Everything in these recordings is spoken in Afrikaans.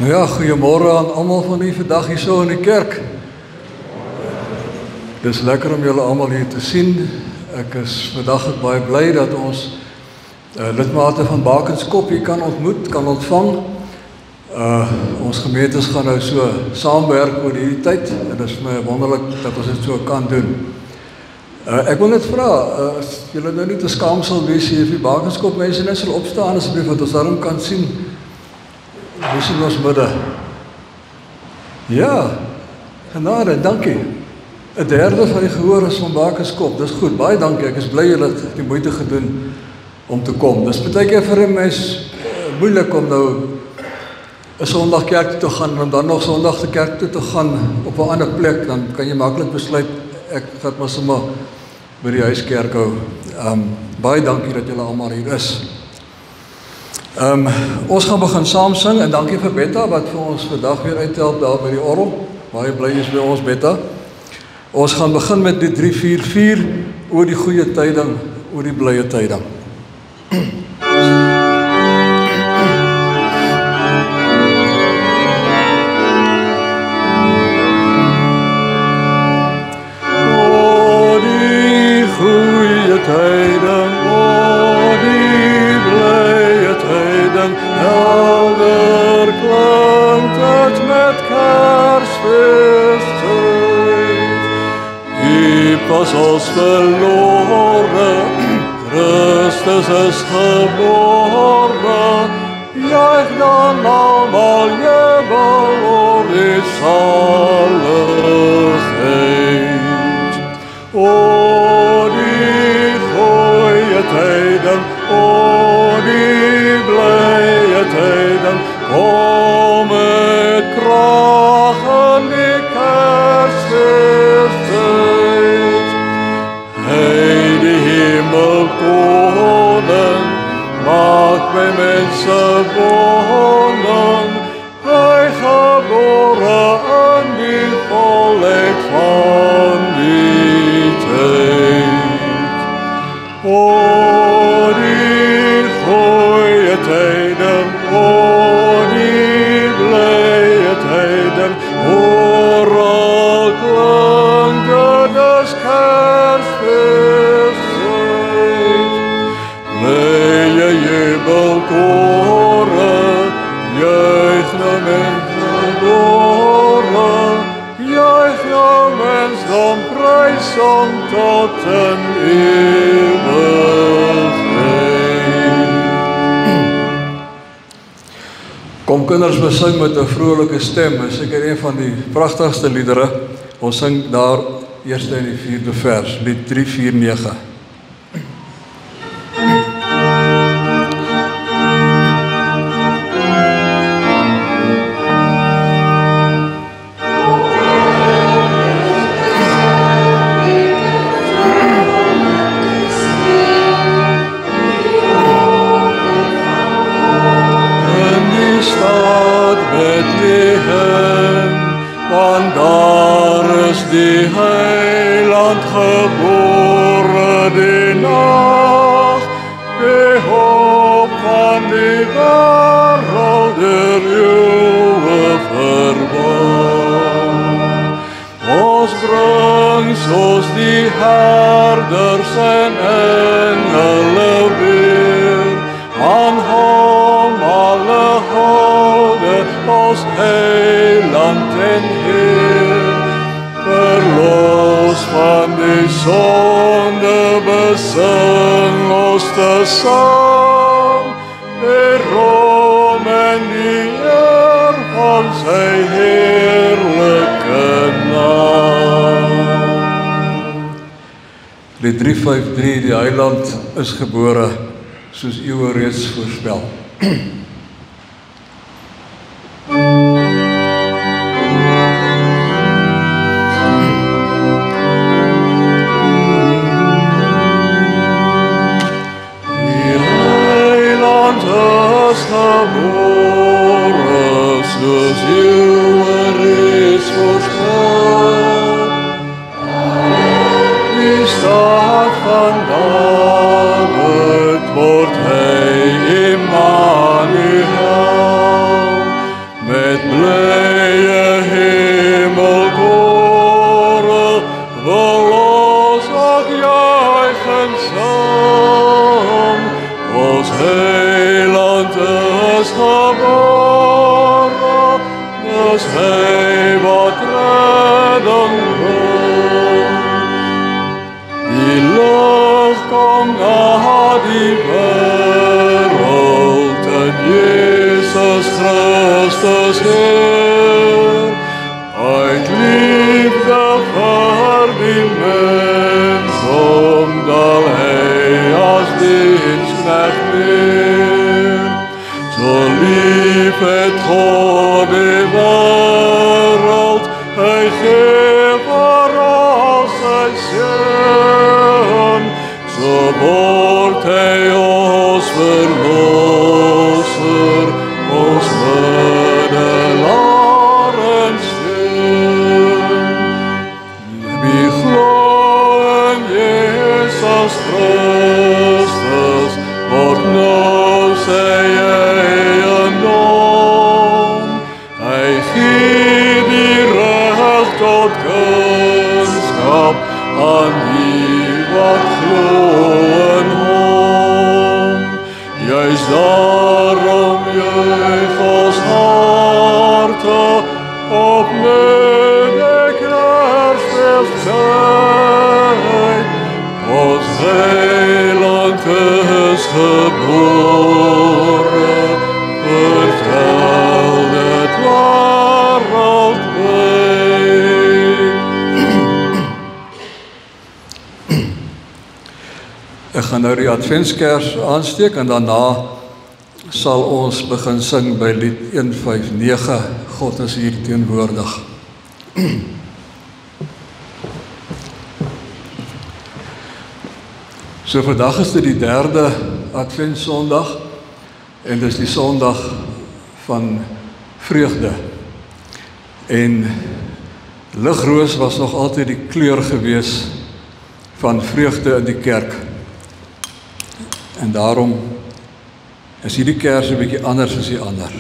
Ja, goeiemôre aan almal van u vandag hier so in die kerk. Dis lekker om julle almal hier te sien. Ek is vandag ook baie bly dat ons lidmate van Bakenskop hier kan ontmoet, kan ontvang. Ons gemeentes gaan nou so saamwerk oor hierdie tyd en dit is vir my wonderlik dat ons dit so kan doen. Ek wil net vra, as julle nou nie te skaam sal wees hier vir Bakenskop mense net sal opstaan asseblief wat ons daarom kan sien. Wie is in ons midde? Ja, genade, dankie. 'n derde van die gehoor is van Bakenskop. Dis goed, baie dankie. Ek is bly julle het die moeite gedoen om te kom. Dis baie keer vir 'n mens moeilik om nou 'n Sondag kerk toe te gaan en dan nog Sondag te kerk toe te gaan op 'n ander plek. Dan kan jy maklik besluit ek gaan maar sommer by die huiskerk hou. Baie dankie dat julle almal hier is. Ons gaan begin saam sing en dankie vir Betta wat vir ons vandag weer uithelp daar by die orgel. Baie bly is by ons Betta. Ons gaan begin met die 344 oor die goeie tyding, oor die blye tyding. O die goeie tyding, o die blye tyding, helder klink dit met Kersfeest. Was ons verloren, Christus is geboren, juich dan allemaal jubel oor die zaligheid. O die goeie tijden, o die blije tijden, kom met kracht in die Kersfeest. Koning, maak my mense wonen, hy gebore in die volheid van die tyd. O die goeie tijden, o die blye tijden, oral klink dit as Kersfeest. Jubelkore, juich na mens geboren, juich na mens dan prys om tot in ewigheid. Kom kinders, we sing met 'n vrolike stem, is seker een van die pragtigste liedere. Ons sing daar eerst in die 4de vers, lied 349. Die heiland gebore die nacht, die hoop van die wêreld der eeuwe verwag. Ons bring soos die herders en engele weer, aan hom alle hulde, ons heiland en Heer. Verlos van die sonde besing ons te saam, die roem en die eer van sy heerlijke naam. Lied 353, die heiland is gebore, soos eeuwe reeds voorspel. Soos eeuwe reeds voorspel, die stad van Dawid word hy Immanuel, met heiland is gebore, dis hy wat redding bring. Die lig kom na die wêreld en Jesus Christus Heer, uit liefde vir die mens, omdat hy as diensknegt meer. So lief het God die wêreld, hy gee vir ons sy seun, so word hy ons verlosser, ons middelaar en steun. Wie glo in Jesus Christus, word nou sy eiendom. Hy gee die reg tot kunskap aan die wat glo in hom. Juis daarom juich ons harte op die Kersfeesttyd. Ons heiland is gebore, vertel dit wêreldwyd. Ek gaan nou die adventskers aansteek en daarna sal ons begin sing by lied 159, God is hier teenwoordig. So vandag is dit die 3de Adventsondag en dit is die Sondag van vreugde. En ligroos was nog altyd die kleur gewees van vreugde in die kerk. En daarom is hierdie kers 'n bietjie anders as die ander.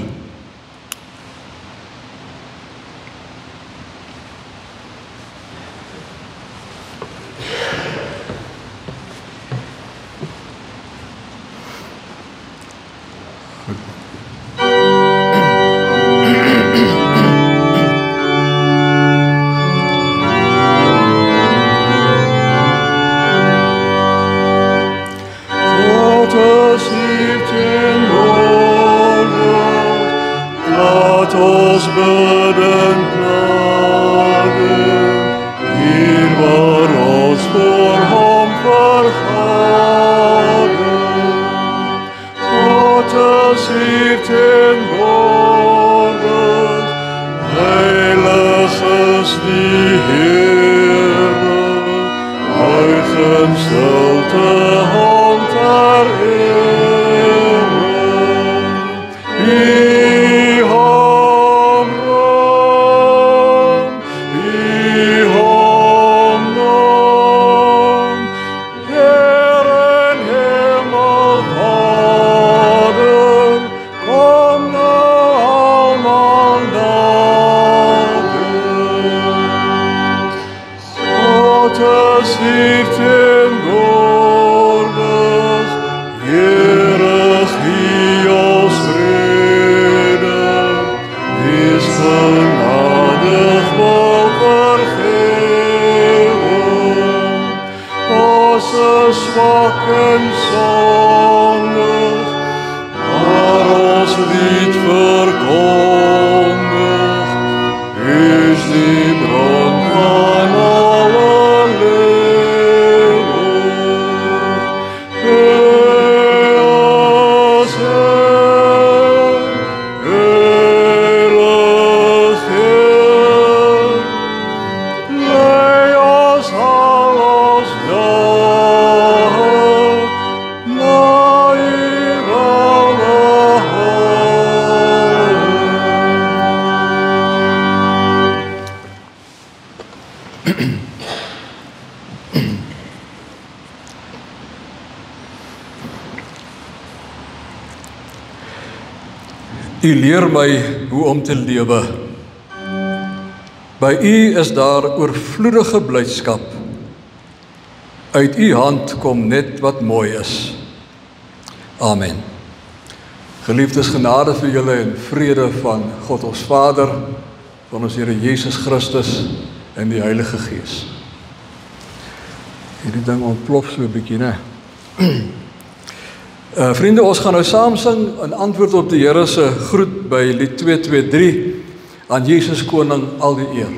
U leer my hoe om te lewe. By U is daar oorvloedige blydskap. Uit U hand kom net wat mooi is. Amen. Geliefdes, genade vir julle en vrede van God ons Vader, van ons Here Jesus Christus en die Heilige Gees. Hierdie ding ontplof so 'n bietjie, né? Vriende, ons gaan nou saam sing in antwoord op die Here se groet by lied 223, aan Jesus Koning al die eer.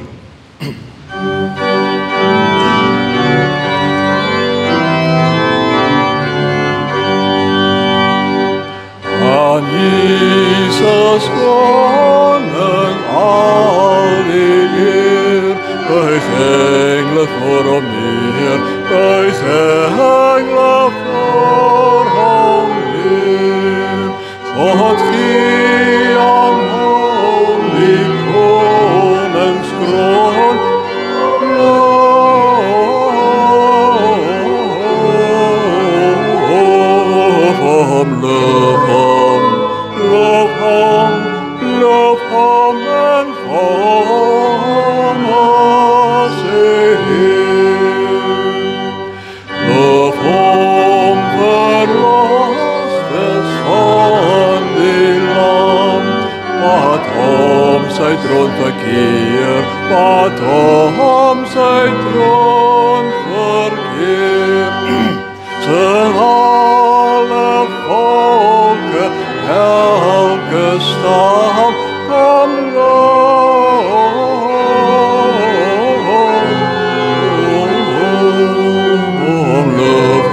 Aan Jesus Koning al die eer, buig engele voor hom neer, buig engele voor hom neer. God gee aan hom die koningskroon, loof hom en vorm as Heer. Loof hom verlosstes van die land, wat hom sy troon verkeer, wat hom sy troon verkeer. Sing alle volke, elke stam, kom loof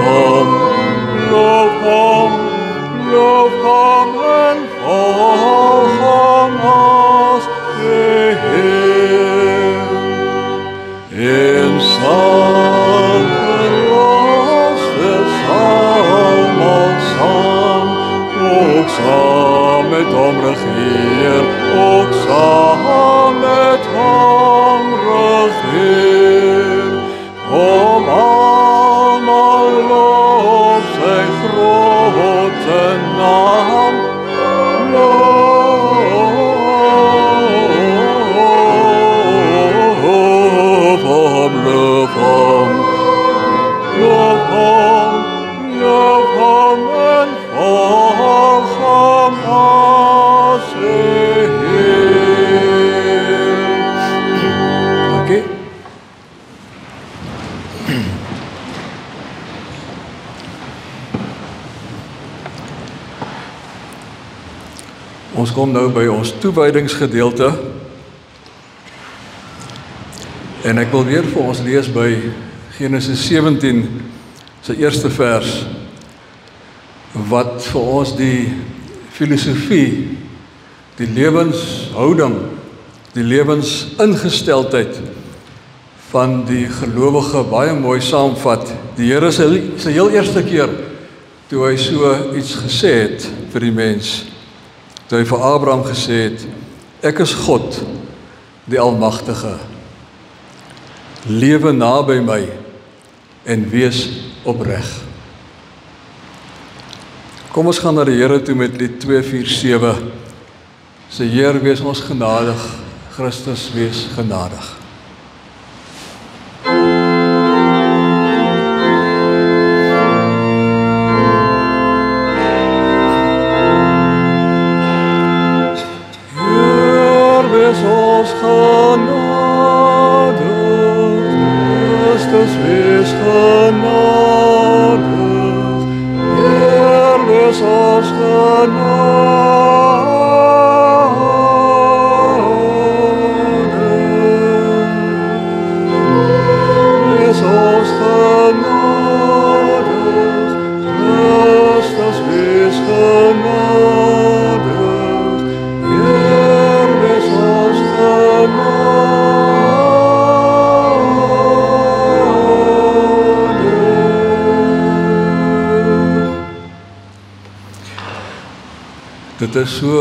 hom en volg hom as die Heer. En sal verlosstes almal saam, ook saam met hom regeer, ook saam met hom regeer. Kom almal loof sy grote naam, loof hom en volg hom as Heer. Dankie. Ons kom nou by ons toewydingsgedeelte. En ek wil weer vir ons lees by Genesis 17 se eerste vers, wat vir ons die filosofie, die lewenshouding, die lewensingesteldheid van die gelowige baie mooi saamvat. Die Here se heel eerste keer toe hy so iets gesê het vir die mens, toe hy vir Abraham gesê het, ek is God, die Almagtige. Lewe naby my en wees opreg. Kom ons gaan na die Here toe met lied 247. Sy Heer, wees ons genadig, Christus wees genadig. Heer, wees ons genadig, Christus wees genadig, Heer, wees ons genadig, wees ons genadig, Christus wees genadig, Heer, wees ons genadig. Dit is so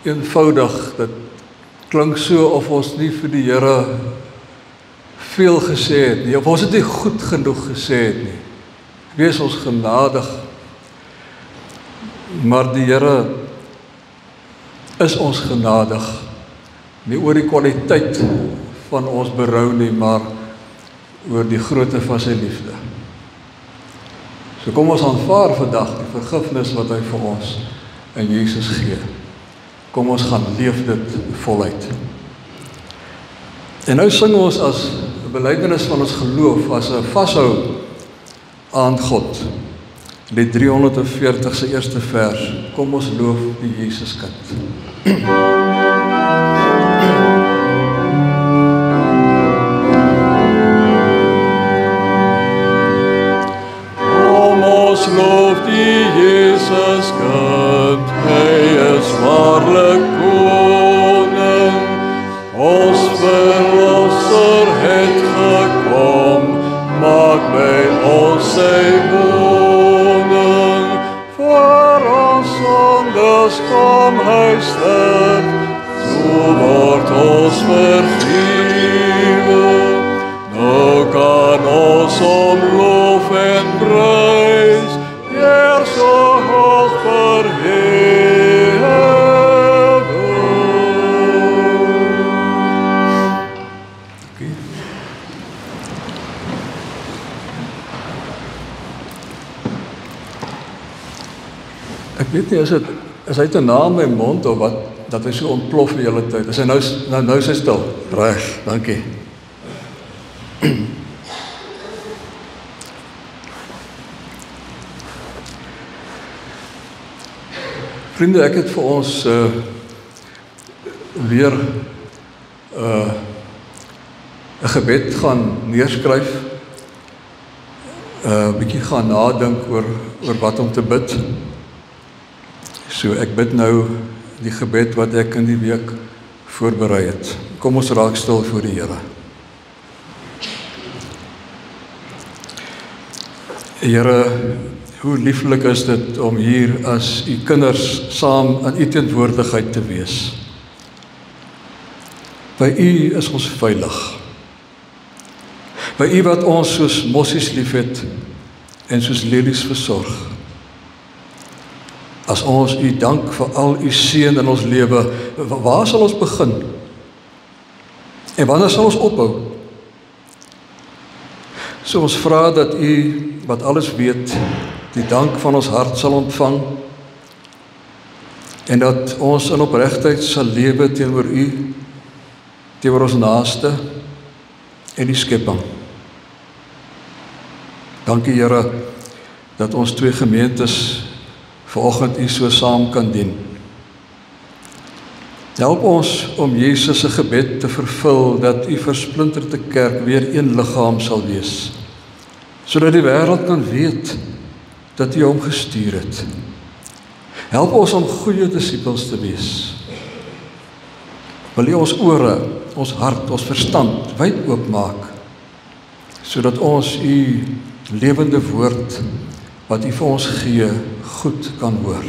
eenvoudig, dit klink so of ons nie vir die Here veel gesê het nie, of ons het nie goed genoeg gesê het nie. Wees ons genadig. Maar die Here is ons genadig, nie oor die kwaliteit van ons berou nie, maar oor die grootte van sy liefde. So kom ons aanvaar vandag die vergifnis wat hy vir ons in Jesus gee. Kom ons gaan leef dit voluit. En nou sing ons as 'n belydenis van ons geloof, as 'n vashou aan God. Die 340ste eerste vers, kom ons loof die Jesuskind. Ons loof die Jesuskind, hy is waarlik koning, ons verlosser het gekom, maak by ons sy woning, vir ons sondes kom hy sterf, so word ons vergewe, nou kan ons om loof en prys, Heer so hoog verhewe. Ek weet nie, is hy te na my mond of wat, dat hy so ontplof die hele tyd. Is hy nou is hy stil? Reg, dankie. Vriende, ek het vir ons weer 'n gebed gaan neerskryf, bietjie gaan nadink oor wat om te bid. So ek bid nou die gebed wat ek in die week voorberei het. Kom ons raak stil voor die Here. Here, hoe lieflik is dit om hier as u kinders saam in u teenwoordigheid te wees. By u is ons veilig. By u wat ons soos mossies liefhet en soos lelies versorg. As ons u dank vir al u seën in ons lewe, waar sal ons begin? En wanneer sal ons ophou? So ons vra dat u wat alles weet, die dank van ons hart sal ontvang en dat ons in opregtheid sal lewe teenoor u, teenoor ons naaste en die skepping. Dankie Here dat ons twee gemeentes vanoggend u so saam kan dien. Help ons om Jesus se gebed te vervul dat u versplinterde kerk weer een liggaam sal wees, sodat die wêreld kan weet dat u hom gestuur het. Help ons om goeie disippels te wees. Wil u ons ore, ons hart, ons verstand wyd oopmaak, sodat ons u lewende woord wat u vir ons gee, goed kan hoor.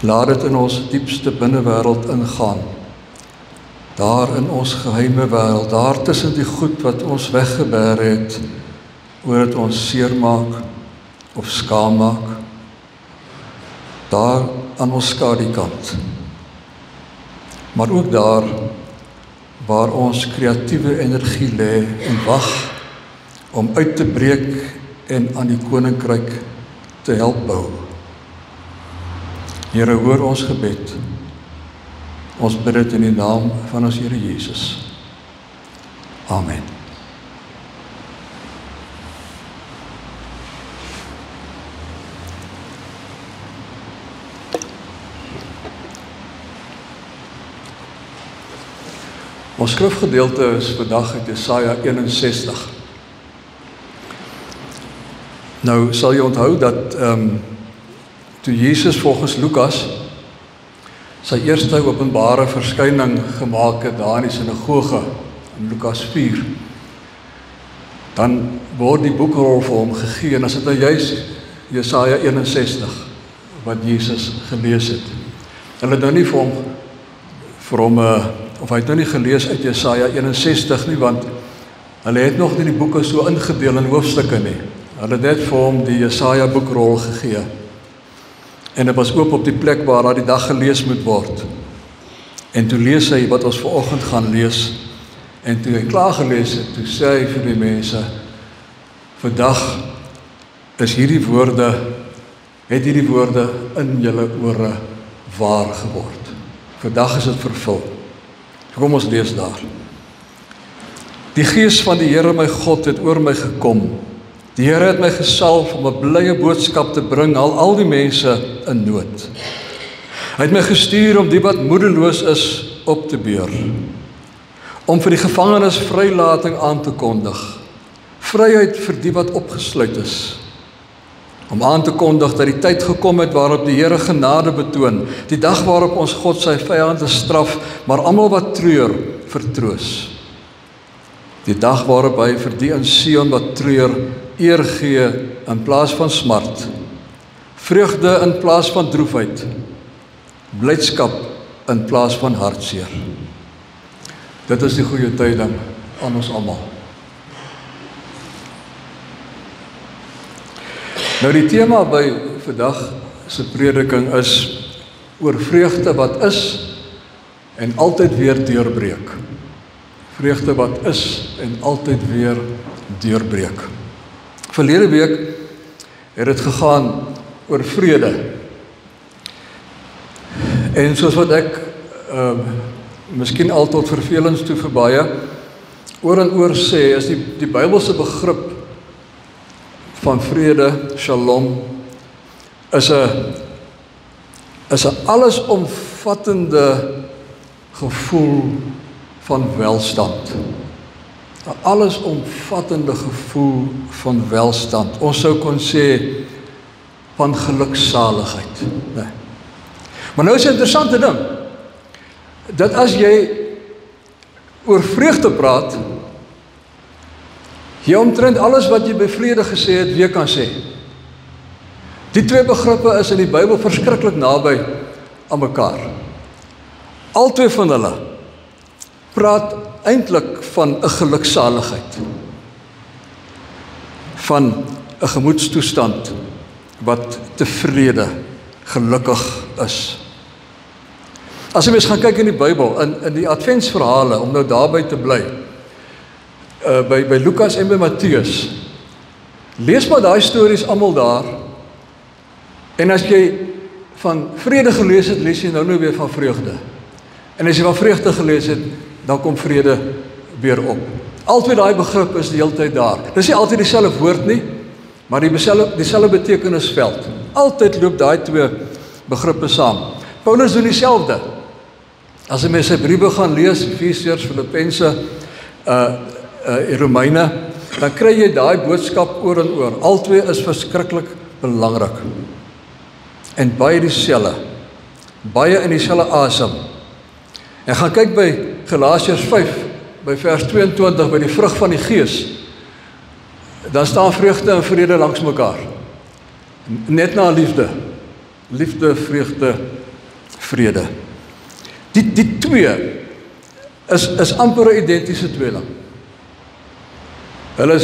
Laat dit in ons diepste binnewêreld ingaan, daar in ons geheime wêreld, daar tussen die goed wat ons weggeberg het, oor dit ons seermaak of skaam maak, daar aan ons skadukant, maar ook daar waar ons kreatiewe energie lê en wag om uit te breek en aan die koninkryk te help bou. Here, hoor ons gebed. Ons bid dit in die naam van ons Here Jesus. Amen. Ons skrifgedeelte is vandag uit Jesaja 61. Nou sal jy onthou dat toe Jesus volgens Lukas sy eerste openbare verskyning gemaak het daar in die sinagoge in Lukas 4, dan word die boekrol vir hom gegee en as dit nou juis Jesaja 61 wat Jesus gelees het. Hulle het nou nie vir hom of hy het nou nie gelees uit Jesaja 61 nie, want hulle het nog nie die boeke so ingedeel in hoofstukke nie. Hulle het net vir hom die Jesaja boekrol gegee. En dit was oop op die plek waar daar die dag gelees moet word. En toe lees hy wat ons vanoggend gaan lees. En toe hy klaar gelees het, toe sê hy vir die mense, vandag is hierdie woorde het hierdie woorde in julle ore waar geword. Vandag is dit vervul. Kom ons lees daar. Die Gees van die Here my God het oor my gekom. Die Here het my gesalf om 'n blye boodskap te bring aan al die mense in nood. Hy het my gestuur om die wat moedeloos is op te beur, om vir die gevangenes vrylating aan te kondig, vryheid vir die wat opgesluit is, om aan te kondig dat die tyd gekom het waarop die Here genade betoon, die dag waarop ons God sy vyande straf, maar almal wat treur vertroos. Die dag waarop hy vir die in Sion wat treur eer gee in plaas van smart, vreugde in plaas van droefheid, blydskap in plaas van hartseer. Dit is die goeie tyding aan ons almal. Nou die tema by vandag se prediking is oor vreugde wat is en altyd weer deurbreek. Vreugde wat is en altyd weer deurbreek. Verlede week het dit gegaan oor vrede. En soos wat ek miskien al tot vervelings toe vir baie oor en oor sê, is die Bybelse begrip van vrede, shalom, is 'n allesomvattende gevoel van welstand. 'n Allesomvattende gevoel van welstand. Ons sou kon sê van geluksaligheid. Nee. Maar nou is 'n interessante ding, dat as jy oor vreugde praat, jy omtrent alles wat jy by vrede gesê het, weer kan sê. Die twee begrippe is in die Bybel verskriklik naby aan mekaar. Albei van hulle praat eintlik van 'n geluksaligheid, van 'n gemoedstoestand wat tevrede, gelukkig is. As jy mens gaan kyk in die Bybel, in die adventsverhale, om nou daarby te bly, by Lukas en by Matteus, lees maar daai stories almal daar, en as jy van vrede gelees het, lees jy nou weer van vreugde. En as jy van vreugde gelees het, dan kom vrede weer op. Altyd daai begrip is die hele tyd daar. Dis nie altyd dieselfde woord nie, maar dieselfde betekenisveld. Altyd loop daai twee begrippe saam. Paulus doen dieselfde. As jy mense briewe gaan lees, Efesiërs, Filippense, Romeine, dan kry jy daai boodskap oor en oor. Albei is verskriklik belangrik. En baie dieselfde. Baie in dieselfde asem. En gaan kyk by Galasiërs 5, by vers 22, by die vrug van die Gees. Dan staan vreugde en vrede langs mekaar. Net na liefde. Liefde, vreugde, vrede. Die twee is amper 'n identiese tweeling. Hulle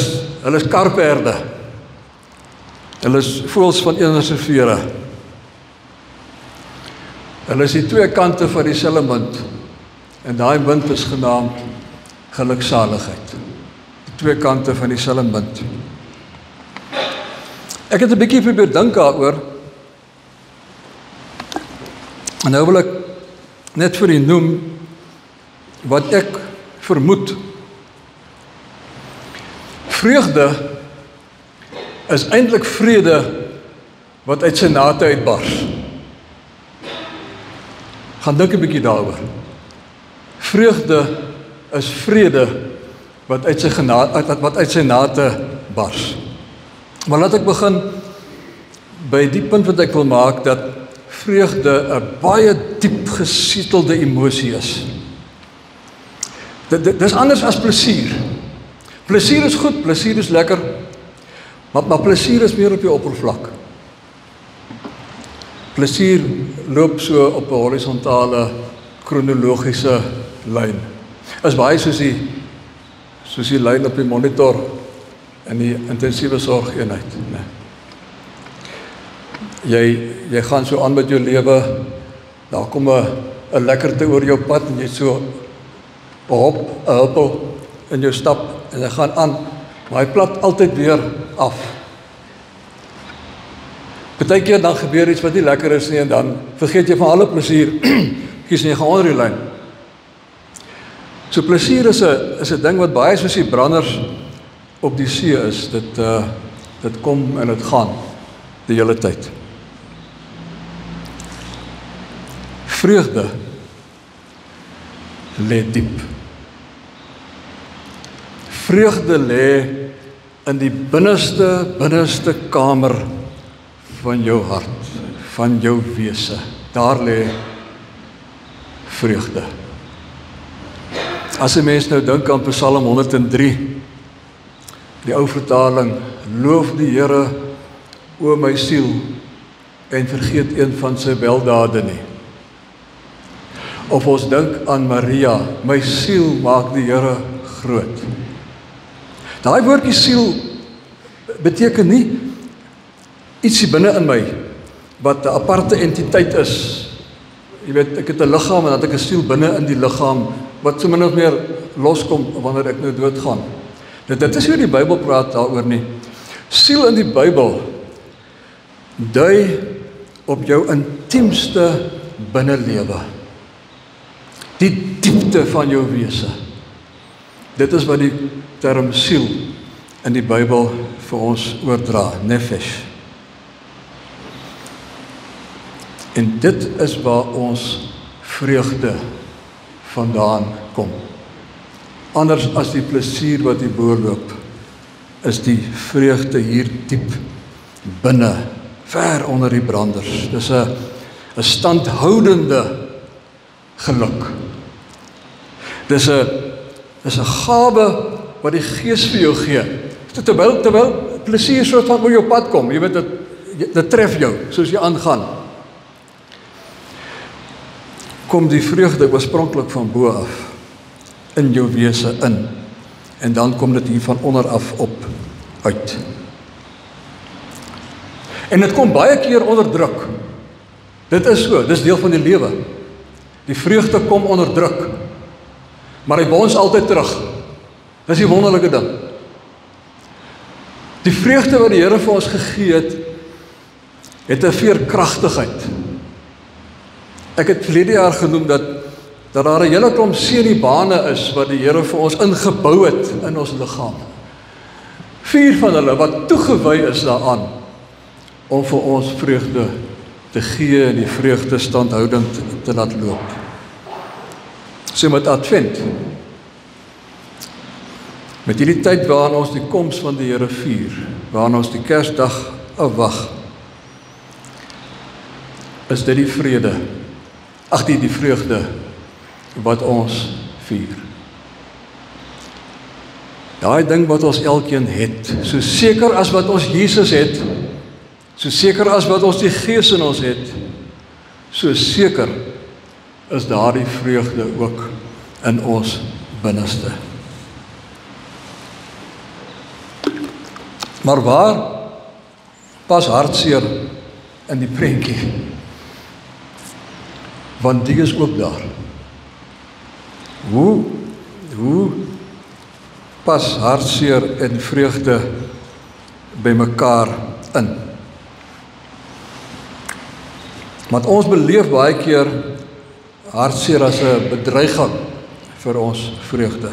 is karperde. Hulle is voëls van een vere. Hulle is die twee kante van dieselfde munt. En daai munt is genaamd geluksaligheid. Die twee kante van dieselfde munt. Ek het 'n bietjie probeer dink daaroor. En nou wil ek net vir u noem wat ek vermoed. Vreugde is eintlik vrede wat uit sy nate uitbars. Gaan dink 'n bietjie daaroor. Vreugde is vrede wat uit sy nate bars. Maar laat ek begin by die punt wat ek wil maak, dat vreugde 'n baie diep gesetelde emosie is. Dit is anders as plesier. Plesier is goed, plesier is lekker, maar plesier is meer op die oppervlak. Plesier loop so op 'n horisontale, kronologiese lyn. Is baie soos die lyn op die monitor in die intensiewe sorgeenheid. Nee. Jy gaan so aan met jou lewe, daar kom 'n lekkerte oor jou pad en jy so 'n huppel in jou stap en jy gaan aan, maar hy plat altyd weer af. Partykeer dan gebeur iets wat nie lekker is nie en dan vergeet jy van alle plesier. Kies nie gaan onder die lyn. So plesier is 'n ding wat baie soos die branders op die see is. Dit kom en dit gaan die hele tyd. Vreugde lê diep. Vreugde lê in die binneste kamer van jou hart, van jou wese. Daar lê vreugde. As 'n mens nou dink aan Psalm 103, die ou vertaling, loof die Here, o my siel, en vergeet een van sy weldade nie. Of ons dink aan Maria, my siel maak die Here groot. Daai woordjie siel beteken nie ietsie binne in my wat 'n aparte entiteit is. Jy weet, ek het 'n liggaam en dan het ek 'n siel binne in die liggaam wat so min of meer loskom wanneer ek nou doodgaan. Dit is hoe die Bybel praat daaroor nie. Siel in die Bybel dui op jou intiemste binnelewe. Die diepte van jou wese. Dit is wat die term siel in die Bybel vir ons oordra, nefesh. En dit is waar ons vreugde vandaan kom. Anders as die plesier wat hier boorloop, is die vreugde hier diep binne, ver onder die branders. Dis 'n standhoudende geluk. Dis 'n gawe wat die Gees vir jou gee. Terwyl plesier soort van oor jou pad kom, jy weet dit tref jou soos jy aangaan. Kom die vreugde oorspronklik van bo af in jou wese in en dan kom dit hier van onder af op uit. En dit kom baie keer onder druk. Dit is so, dis deel van die lewe. Die vreugde kom onder druk, maar hy bons altyd terug. Dis die wonderlike ding. Die vreugde wat die Here vir ons gegee het 'n veerkragtigheid. Ek het verlede jaar genoem dat daar 'n hele klomp seriebane is wat die Here vir ons ingebou het in ons liggaam. 4 van hulle wat toegewy is daaraan om vir ons vreugde te gee en die vreugde standhoudend te laat loop. So met Advent, met hierdie tyd waarin ons die koms van die Here vier, waarin ons die Kersdag afwag, is dit die vrede, die vreugde wat ons vier. Daai ding wat ons elkeen het, so seker as wat ons Jesus het, so seker as wat ons die Gees in ons het, so seker is daardie vreugde ook in ons binneste. Maar waar pas hartseer in die prentjie? Want die is ook daar. Hoe pas hartseer en vreugde by mekaar in? Want ons beleef baie keer hartseer as 'n bedreiging vir ons vreugde.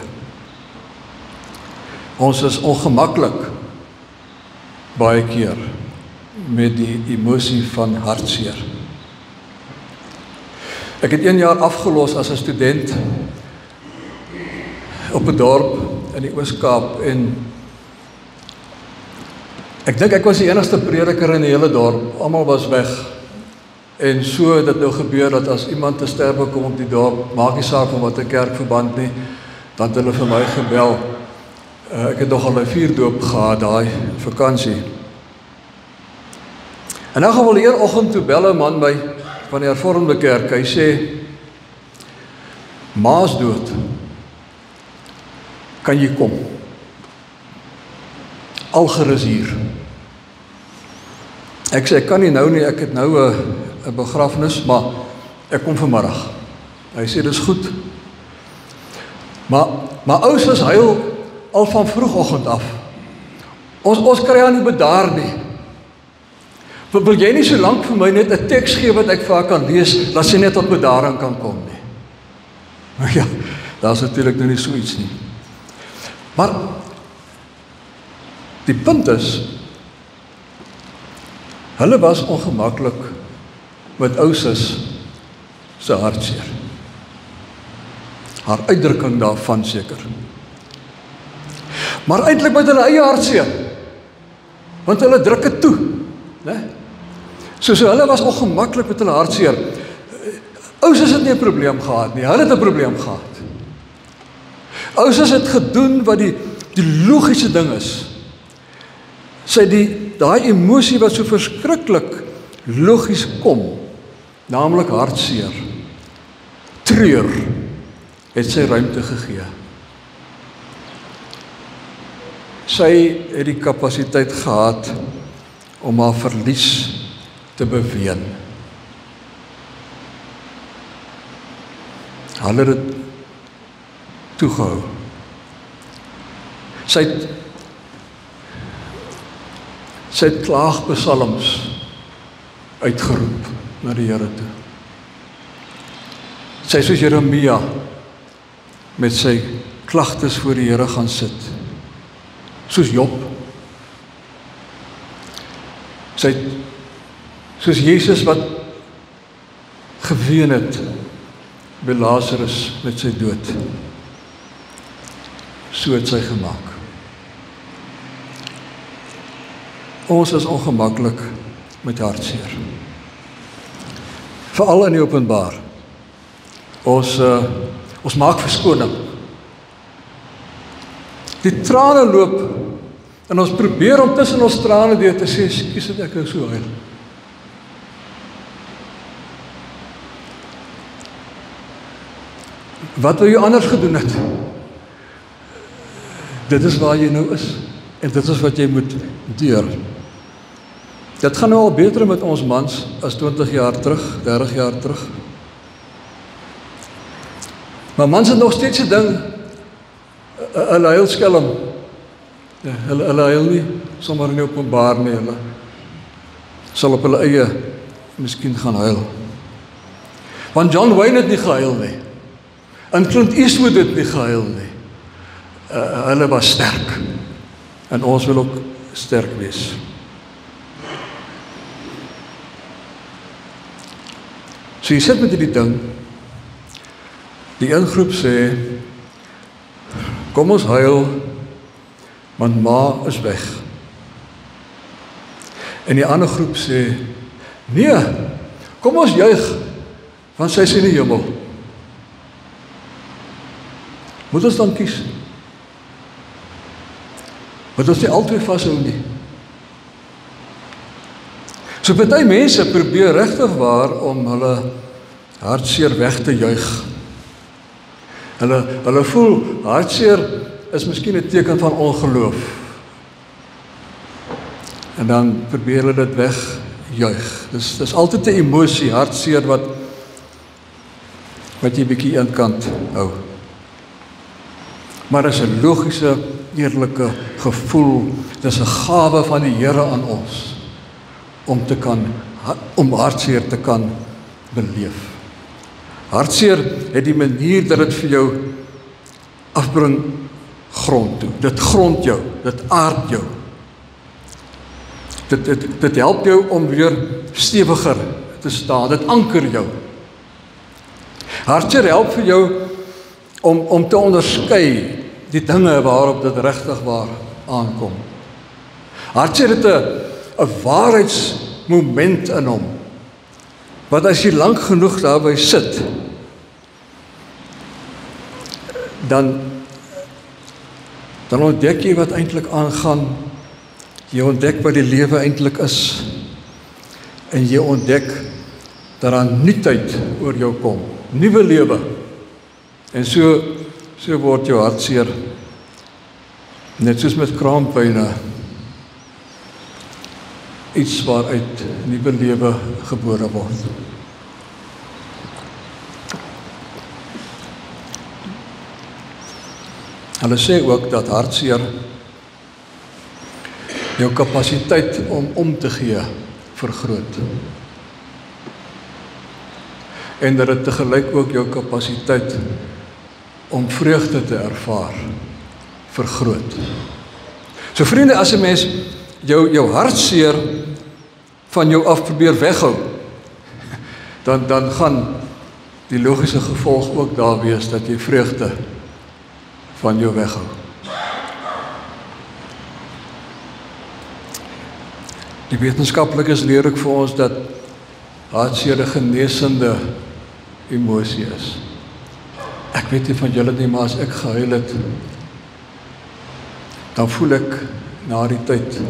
Ons is ongemaklik baie keer met die emosie van hartseer. Ek het 1 jaar afgelos as 'n student op 'n dorp in die Oos-Kaap en ek dink ek was die enigste prediker in die hele dorp. Almal was weg. En so het dit nou gebeur dat as iemand te sterwe kom op die dorp, maak nie saak van watter kerkverband nie, dan het hulle vir my gebel. Ek het nog al 'n vuurdoop gehad daai vakansie. En dan gaan wel die oggend toe bel 'n man my van die Hervormde Kerk. Hy sê, Ma's dood. Kan jy kom? Alger is hier. Ek sê, ek kan nie nou nie, ek het nou 'n begrafnis, maar ek kom vanmiddag. Hy sê, dis goed. Maar ouers is huil al van vroegoggend af. Ons kry aan nie bedaar nie. Wil jy nie so lank vir my net 'n teks gee wat ek vir haar kan lees, dat sy net tot bedaring kan kom nie? Maar ja, daar is natuurlijk nou nie so iets nie. Maar die punt is, hulle was ongemaklik met ou sis se hartseer. Haar uitdrukking daarvan seker. Maar eintlik met hulle eie hartseer, want hulle druk dit toe, né? So hulle was ongemaklik met hulle hartseer. Ou sis het nie 'n probleem gehad nie, hulle het 'n probleem gehad. Ou sis het gedoen wat die logiese ding is. Sy daai emosie wat so verskriklik logies kom, naamlik hartseer, treur, het sy ruimte gegee. Sy het die kapasiteit gehad om haar verlies te beween. Hulle het dit toegehou. Sy het klaagpsalms uitgeroep na die Here toe. Sy soos Jeremia met sy klagtes voor die Here gaan sit. Soos Job. Sy het soos Jesus wat geween het by Lazarus met sy dood. So het sy gemaak. Ons is ongemaklik met hartseer. Veral in die openbaar. Ons maak verskoning. Die trane loop en ons probeer om tussen ons trane deur te sê, "Skus dat ek so huil." Wat wil jy anders gedoen het? Dit is waar jy nou is en dit is wat jy moet deur. Dit gaan nou al beter met ons mans as 20 jaar terug, 30 jaar terug. Maar mans het nog steeds 'n ding, hulle huil skelm. Ja, hulle huil nie sommer in die openbaar nie, hulle sal op hulle eie miskien gaan huil. Want John Wayne het nie gehuil nie. En Clint Eastwood het nie gehuil nie. Hulle was sterk. En ons wil ook sterk wees. So jy sit met die ding. Die een groep sê, kom ons huil, want ma is weg. En die ander groep sê, nee, kom ons juig, want sy is in die hemel. Moet ons dan kies? Moet ons nie altyd vashou nie? So party mense probeer regtig waar om hulle hartseer weg te juig. Hulle voel, hartseer is miskien 'n teken van ongeloof. En dan probeer hulle dit wegjuig. Dis altyd 'n emosie, hartseer wat jy bietjie aan kant hou. Maar dit is 'n logiese, eerlike gevoel. Dis 'n gawe van die Here aan ons om hartseer te kan beleef. Hartseer het die manier dat dit vir jou afbring grond toe. Dit grond jou, dit aard jou. Dit help jou om weer stewiger te staan, dit anker jou. Hartseer help vir jou om te onderskei die dinge waarop dit regtig waar aankom. Hartseer het 'n waarheidsmoment in hom, wat as jy lank genoeg daarby sit, dan ontdek jy wat eintlik aangaan, jy ontdek wat die lewe eintlik is, en jy ontdek dat daar nuutheid oor jou kom, nuwe lewe, en so word jou hartseer, net soos met kraampyne, iets waaruit nuwe lewe gebore word. Hulle sê ook dat hartseer jou kapasiteit om te gee vergroot. En dat dit tegelijk ook jou kapasiteit om vreugde te ervaar, vergroot. So vriende, as 'n mens jou hartseer van jou af probeer weghou, dan gaan die logiese gevolg ook daar wees dat jy vreugde van jou weghou. Die wetenskaplikes leer ook vir ons dat hartseer 'n genesende emosie is. Ek weet nie van julle nie, maar as ek gehuil het, dan voel ek na die tyd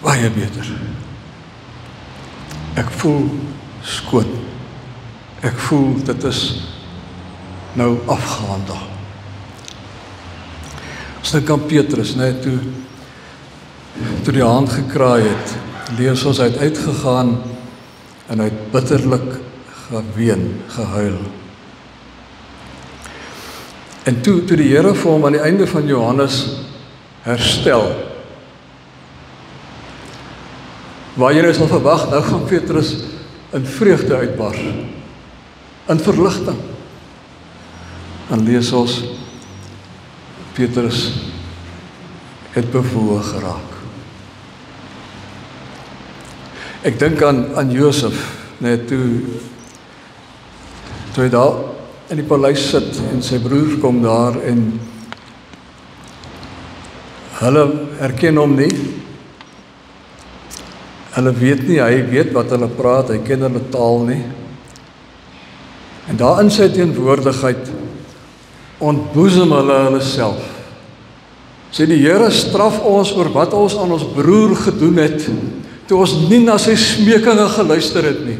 baie beter. Ek voel skoon. Ek voel dit is nou afgehandel. Ons dink aan Petrus, net toe die haan gekraai het, lees ons, hy het uitgegaan en hy het bitterlik geween, gehuil. En toe die Here vir hom aan die einde van Johannes herstel, waar jy nou sal verwag, nou gaan Petrus in vreugde uitbars, in verligting. Dan lees ons, Petrus het bewoog geraak. Ek dink aan Josef, net toe hy daar in die paleis sit en sy broer kom daar en hulle herken hom nie. Hulle weet nie, hy weet wat hulle praat, hy ken hulle taal nie. En daar in sy teenwoordigheid ontboesem hulle self. Sê die Here straf ons oor wat ons aan ons broer gedoen het, toe ons nie na sy smekinge geluister het nie.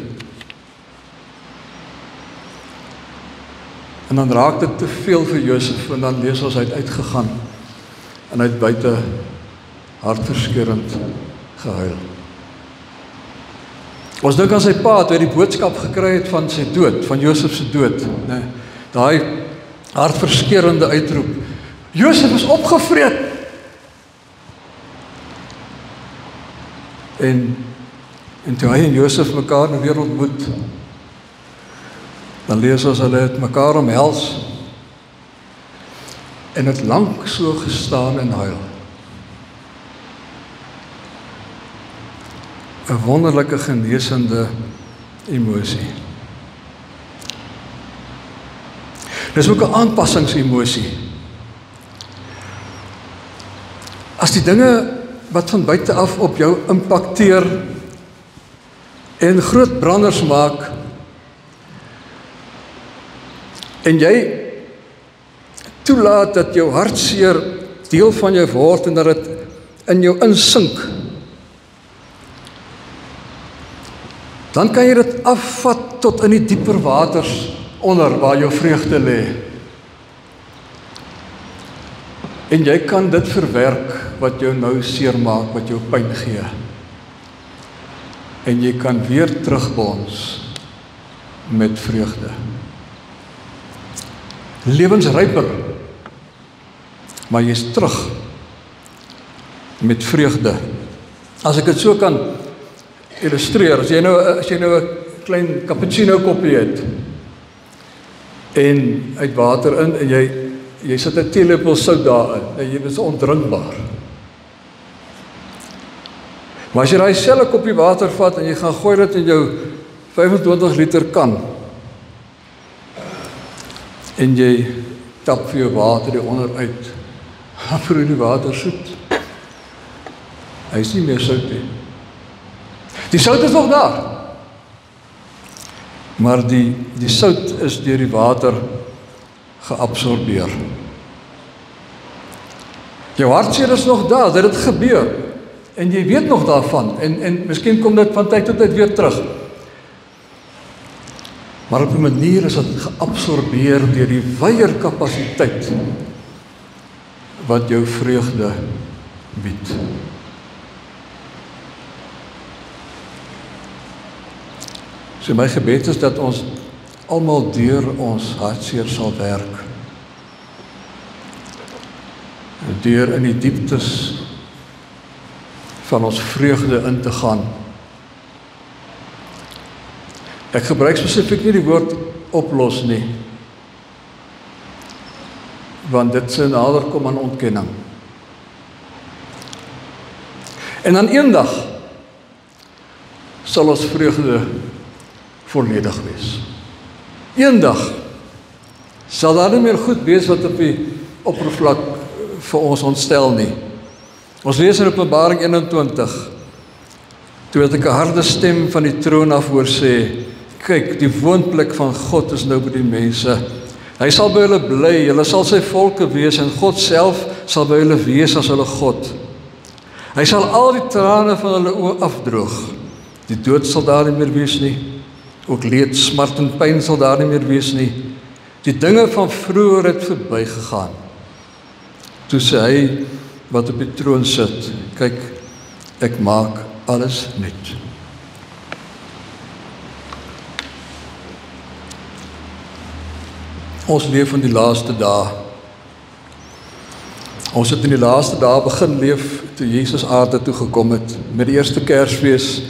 En dan raak dit te veel vir Josef, en dan lees ons, hy het uitgegaan, en hy het buite hartverskeurend gehuil. Ons dink aan sy pa, toe hy die boodskap gekry het van sy dood, van Josef se dood, nee, daai hartverskeurende uitroep, Josef is opgevreet! En toe hy en Josef mekaar nou weer ontmoet, dan lees ons, hulle het mekaar omhels, en het lank so gestaan en huil. 'n wonderlike genesende emosie. Dis ook 'n aanpassingsemosie. As die dinge wat van buite af op jou impakteer en groot branders maak en jy toelaat dat jou hartseer deel van jou word en dat dit in jou insink, dan kan jy dit afvat tot in die dieper waters onder waar jou vreugde lê. En jy kan dit verwerk wat jou nou seermaak, wat jou pyn gee. En jy kan weer terugbons met vreugde. Lewensryper, maar jy's terug met vreugde. As ek dit so kan illustreer, as jy nou 'n klein cappuccino koppie het en uit water in en jy sit 'n teelepel sout daarin en jy is ondrinkbaar. Maar as jy daai selfe koppie water vat en jy gaan gooi dit in jou 25 liter kan en jy tap vir jou water die onder uit, dan proe die water soet. Hy is nie meer sout nie. Die sout is nog daar. Maar die sout is deur die water geabsorbeer. Jou hartseer is nog daar, dit het gebeur. En jy weet nog daarvan. En miskien kom dit van tyd tot tyd weer terug. Maar op 'n manier is dit geabsorbeer deur die wyeer kapasiteit wat jou vreugde bied. So my gebed is dat ons almal deur ons hartseer sal werk. Deur in die dieptes van ons vreugde in te gaan Ek gebruik spesifiek nie die woord oplos nie, want dit sou nader kom aan ontkenning. En dan eendag sal ons vreugde volledig wees. Eendag sal daar nie meer goed wees wat op die oppervlak vir ons ontstel nie. Ons lees in Openbaring 21, toe het ek 'n harde stem van die troon af hoor sê, kyk, die woonplek van God is nou by die mense. Hy sal by hulle bly, hulle sal sy volke wees en God self sal by hulle wees as hulle God. Hy sal al die trane van hulle oë afdroog. Die dood sal daar nie meer wees nie. Ook leed, smart en pyn sal daar nie meer wees nie. Die dinge van vroeër het verbygegaan. Toe sê hy wat op die troon sit, kyk, ek maak alles nuut. Ons leef in die laaste dae. Ons het in die laaste dae begin leef toe Jesus aarde toe gekom het. Met die eerste Kersfees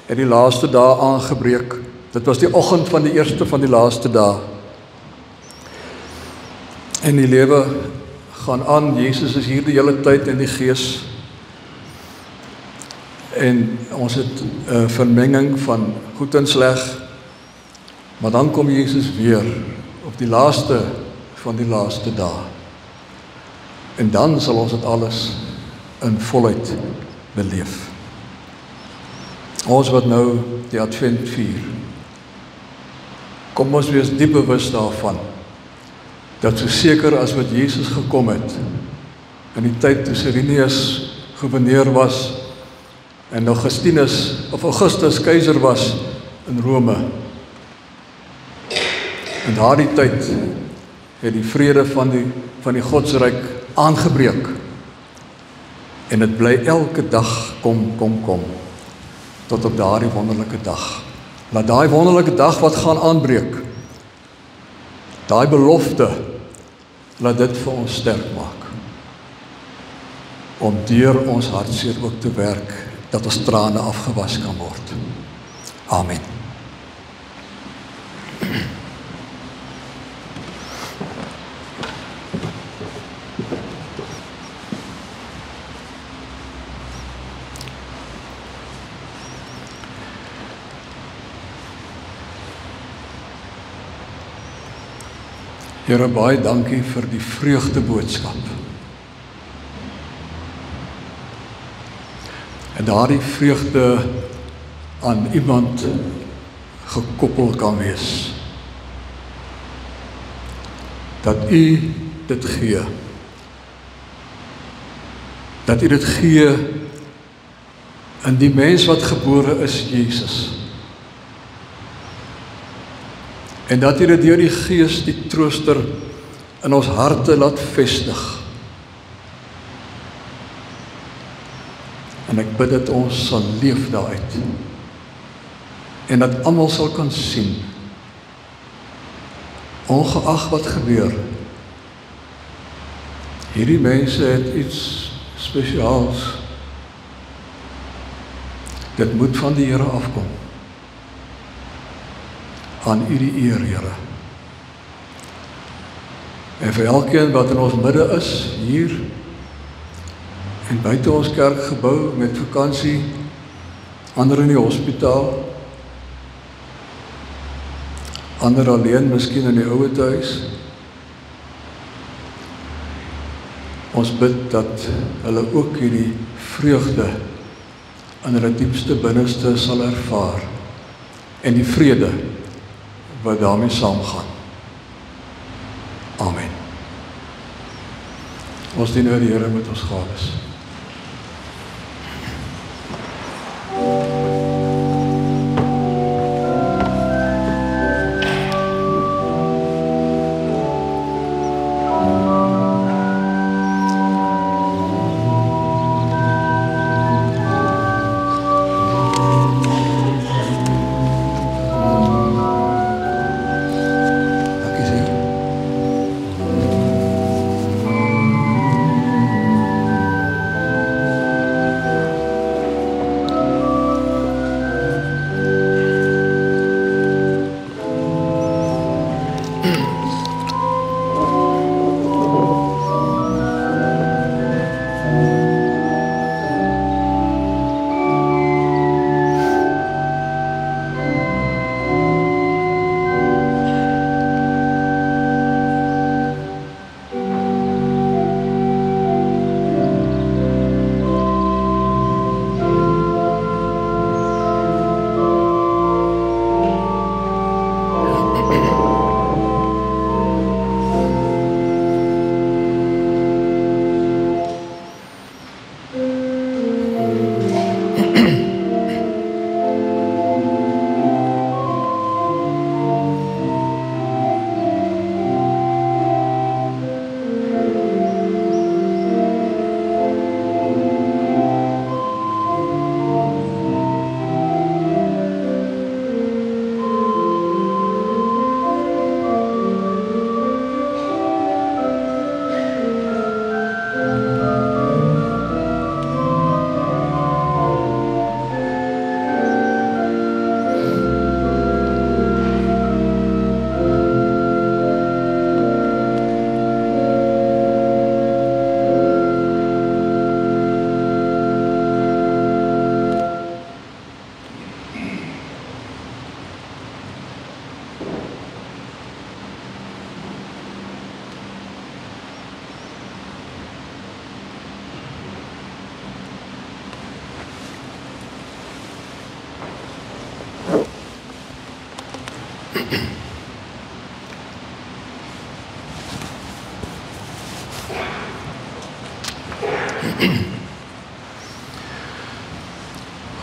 het die laaste dae aangebreek. Dit was die oggend van die eerste van die laaste dae. En die lewe gaan aan. Jesus is hier die hele tyd in die gees. En ons het 'n vermenging van goed en sleg. Maar dan kom Jesus weer op die laaste van die laaste dae. En dan sal ons dit alles in volheid beleef. Ons wat nou die Advent vier, kom ons wees diep bewus daarvan, dat so seker as wat Jesus gekom het, in die tyd toe Cyrenius gouverneur was, en Augustus keiser was in Rome. In daardie tyd het die vrede van die Godsryk aangebreek. En dit bly elke dag kom, tot op daardie wonderlike dag. Laat daai wonderlike dag wat gaan aanbreek, daai belofte, laat dit vir ons sterk maak. Om deur ons hartseer ook te werk, dat ons trane afgewas kan word. Amen. Here, baie dankie vir die vreugdeboodskap. En daardie vreugde aan iemand gekoppel kan wees. Dat U dit gee. Dat U dit gee in die mens wat gebore is, Jesus. En dat U dit deur die Gees, die trooster, in ons harte laat vestig. En ek bid dat ons sal leef daaruit. En dat almal sal kan sien, ongeag wat gebeur, hierdie mense het iets spesiaals. Dit moet van die Here afkom. Aan U die eer, Here. En vir elkeen wat in ons midde is, hier, en buite ons kerkgebou met vakansie, ander in die hospitaal, ander alleen, miskien in die ouetehuis. Ons bid dat hulle ook hierdie vreugde in hulle diepste binneste sal ervaar, en die vrede wat daarmee saamgaan. Amen. Ons dien nou die Here met ons gawes.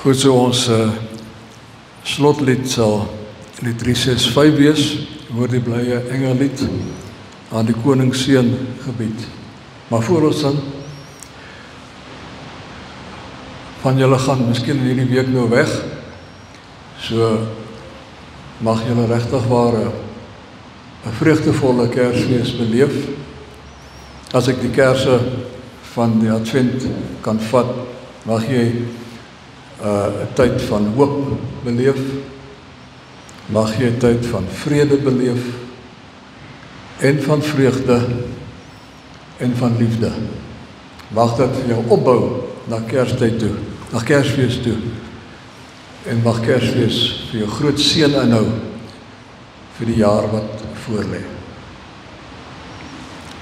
Goed, so ons slotlied sal lied 365 wees, oor die blye engellied aan die koningsseun gebied. Maar voor ons sing, van julle gaan miskien in hierdie week nou weg, so mag julle regtig waar 'n vreugdevolle Kersfees beleef. As ek die kerse van die Advent kan vat, mag jy 'n tyd van hoop beleef, mag jy 'n tyd van vrede beleef, en van vreugde, en van liefde. Mag dit vir jou opbou na Kerstyd toe, na Kersfees toe, en mag Kersfees vir jou groot seën inhou vir die jaar wat voorlê.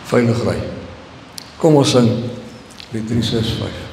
Veilig ry. Kom ons sing lied 365.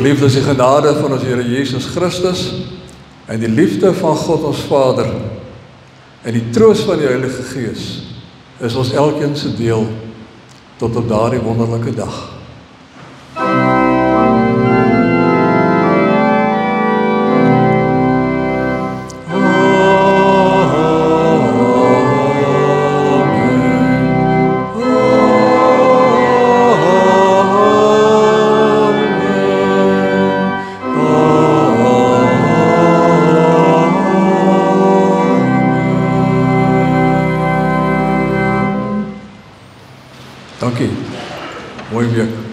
Geliefdes, die genade van ons Here Jesus Christus en die liefde van God ons Vader en die troos van die Heilige Gees is ons elkeen se deel tot op daardie wonderlike dag. Dankie. Mooi week.